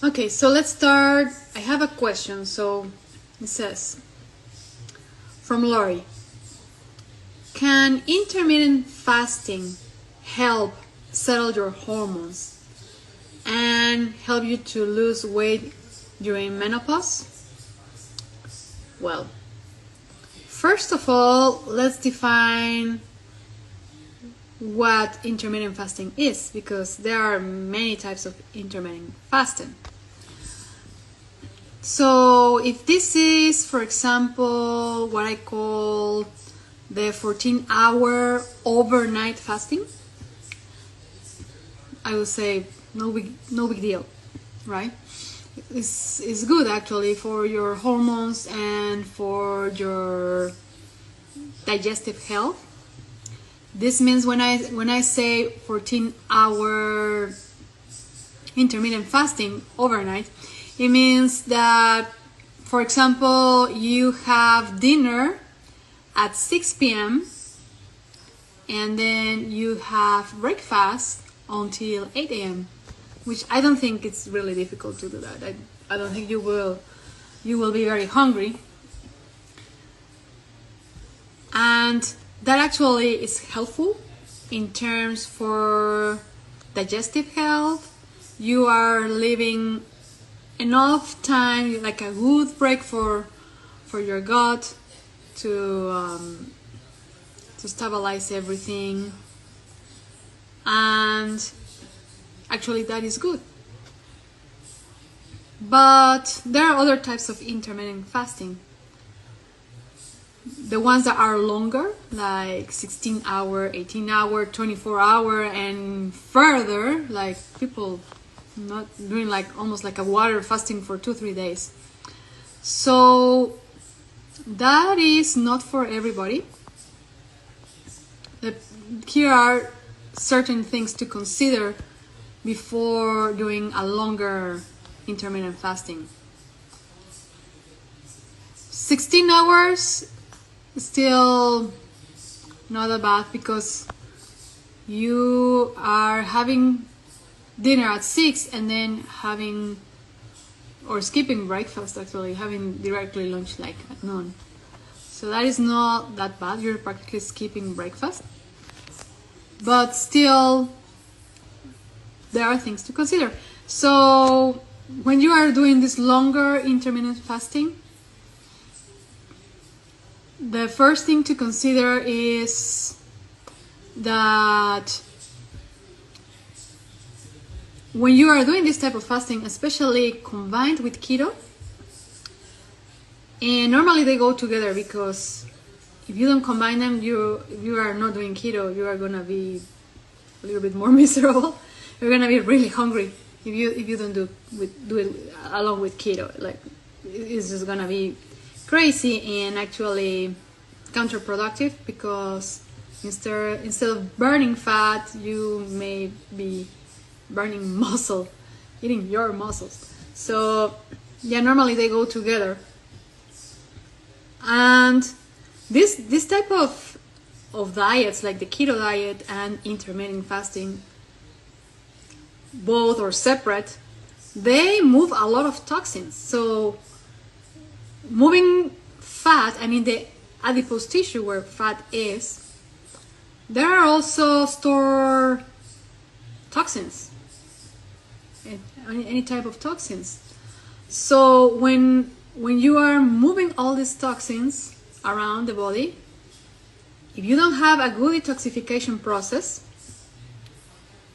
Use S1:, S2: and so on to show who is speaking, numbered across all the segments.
S1: Okay, so let's start. I have a question. So it says, from Lori, can intermittent fasting help settle your hormones and help you to lose weight during menopause? Well, first of all, let's define what intermittent fasting is, because there are many types of intermittent fasting. So if this is, for example, what I call the 14-hour overnight fasting, I would say no big deal, right? It's good actually for your hormones and for your digestive health. This means when I say 14-hour intermittent fasting overnight, it means that, for example, you have dinner at 6 p.m. and then you have breakfast until 8 a.m., which I don't think it's really difficult to do that. I don't think you will be very hungry. And that actually is helpful in terms for digestive health. You are living enough time, like a good break for your gut to stabilize everything, and actually that is good. But there are other types of intermittent fasting. The ones that are longer, like 16-hour, 18-hour, 24-hour, and further, like people not doing like almost like a water fasting for 2-3 days. So that is not for everybody. Here are certain things to consider before doing a longer intermittent fasting. 16 hours is still not that bad, because you are having dinner at 6 and then having, or skipping breakfast, actually having directly lunch like at noon. So that is not that bad. You're practically skipping breakfast, but still there are things to consider. So when you are doing this longer intermittent fasting, the first thing to consider is that when you are doing this type of fasting, especially combined with keto, and normally they go together, because if you don't combine them, if you are not doing keto, you are gonna be a little bit more miserable. You're gonna be really hungry if you don't do it along with keto. Like, it's just gonna be crazy and actually counterproductive, because instead of burning fat, you may be burning muscle, eating your muscles. So yeah, normally they go together. And this type of diets, like the keto diet and intermittent fasting, both or separate, they move a lot of toxins. So moving fat, and in the adipose tissue where fat is, there are also stored toxins, any type of toxins. So when you are moving all these toxins around the body, if you don't have a good detoxification process,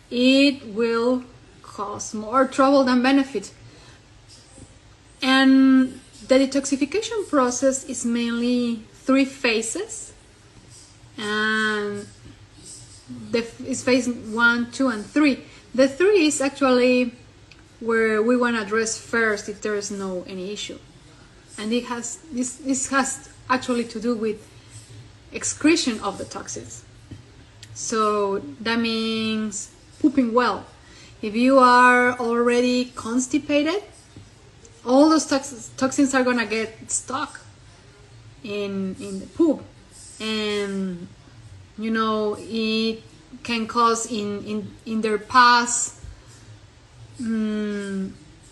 S1: it will cause more trouble than benefit. And the detoxification process is mainly 3 phases, and it's phase 1, 2, and 3. The 3 is actually where we want to address first if there is any issue, and this has actually to do with excretion of the toxins. So that means pooping well. If you are already constipated, all those toxins are gonna get stuck in the poop, and it can cause in their pass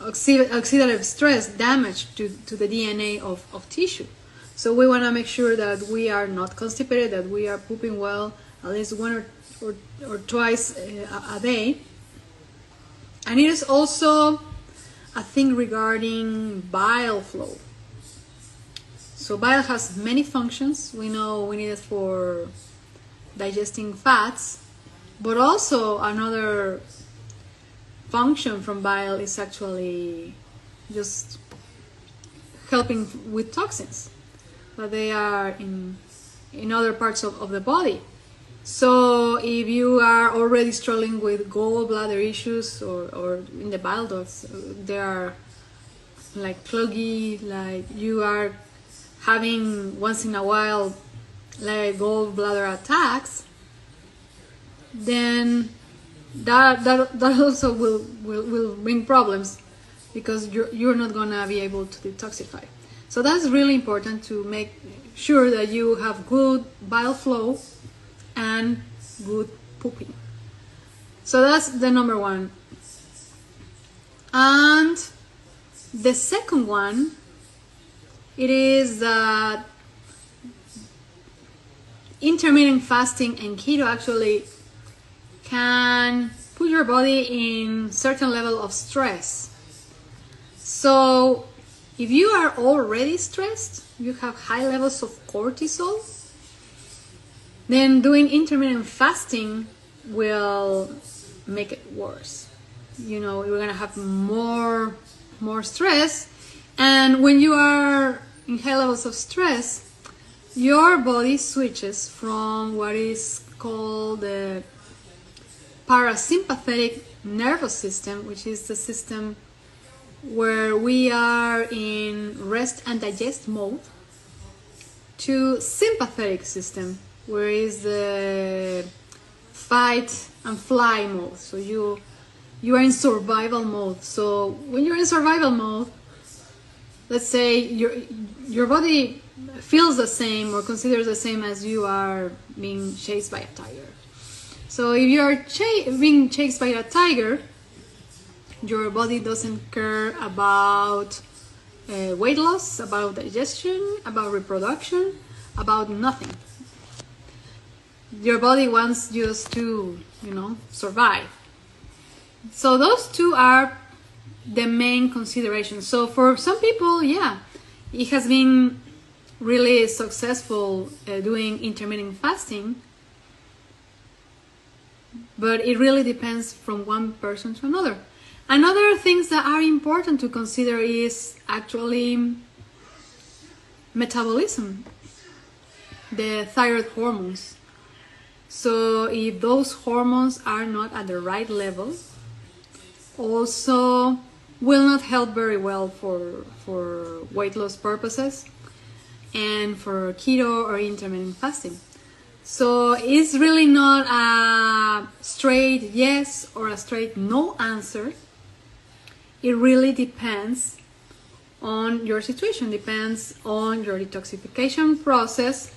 S1: oxidative stress damage to the DNA of tissue. So we want to make sure that we are not constipated, that we are pooping well at least one or twice a day. And it is also a thing regarding bile flow. So bile has many functions. We know we need it for digesting fats, but also another function from bile is actually just helping with toxins, but they are in other parts of the body. So if you are already struggling with gallbladder issues or in the bile ducts, they are like cloggy, like you are having once in a while like gallbladder attacks, then that also will bring problems, because you're not gonna be able to detoxify. So that's really important, to make sure that you have good bile flow and good pooping. So that's the number one. And the second one, it is that intermittent fasting and keto actually can put your body in certain level of stress. So if you are already stressed, you have high levels of cortisol, then doing intermittent fasting will make it worse. You know, you're gonna have more stress, and when you are in high levels of stress, your body switches from what is called the parasympathetic nervous system, which is the system where we are in rest and digest mode, to sympathetic system, where is the fight and fly mode. So you are in survival mode. So when you're in survival mode, let's say your body feels the same or considers the same as you are being chased by a tiger. So if you are being chased by a tiger, your body doesn't care about weight loss, about digestion, about reproduction, about nothing. Your body wants just to, survive. So those two are the main considerations. So for some people, yeah, it has been really successful doing intermittent fasting, but it really depends from one person to another. Another things that are important to consider is actually metabolism, the thyroid hormones. So if those hormones are not at the right level, also will not help very well for weight loss purposes and for keto or intermittent fasting. So it's really not a straight yes or a straight no answer. It really depends on your situation, depends on your detoxification process,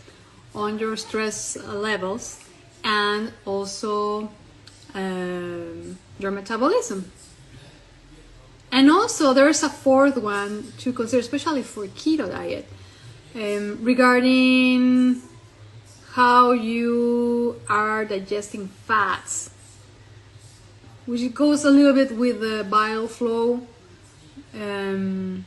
S1: on your stress levels, and also your metabolism. And also there's a fourth one to consider, especially for keto diet, regarding how you are digesting fats, which goes a little bit with the bile flow. If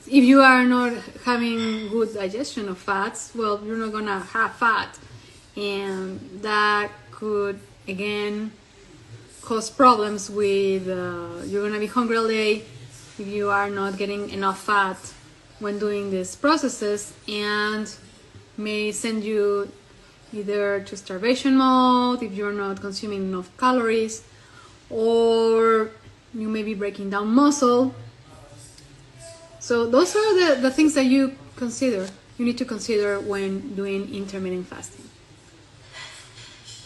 S1: you are not having good digestion of fats, well, you're not gonna have fat, and that could again cause problems with you're gonna be hungry all day if you are not getting enough fat when doing these processes, and may send you either to starvation mode if you're not consuming enough calories, or you may be breaking down muscle. So those are the things that you need to consider when doing intermittent fasting.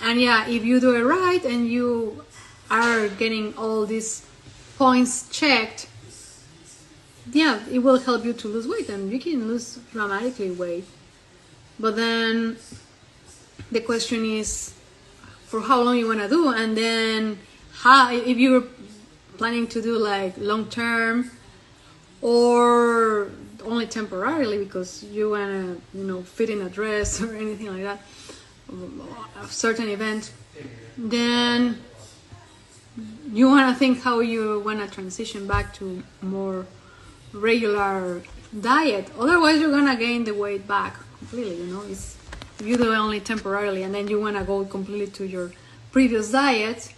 S1: And yeah, if you do it right and you are getting all these points checked, yeah, it will help you to lose weight, and you can lose dramatically weight. But then the question is for how long you want to do, and then how, if you're planning to do like long term or only temporarily because you wanna, fit in a dress or anything like that, a certain event, then you wanna think how you wanna transition back to more regular diet. Otherwise, you're gonna gain the weight back completely. It's, if you do it only temporarily and then you wanna go completely to your previous diet.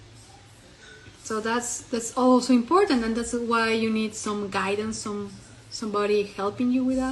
S1: So that's also important, and that's why you need some guidance, somebody helping you with that.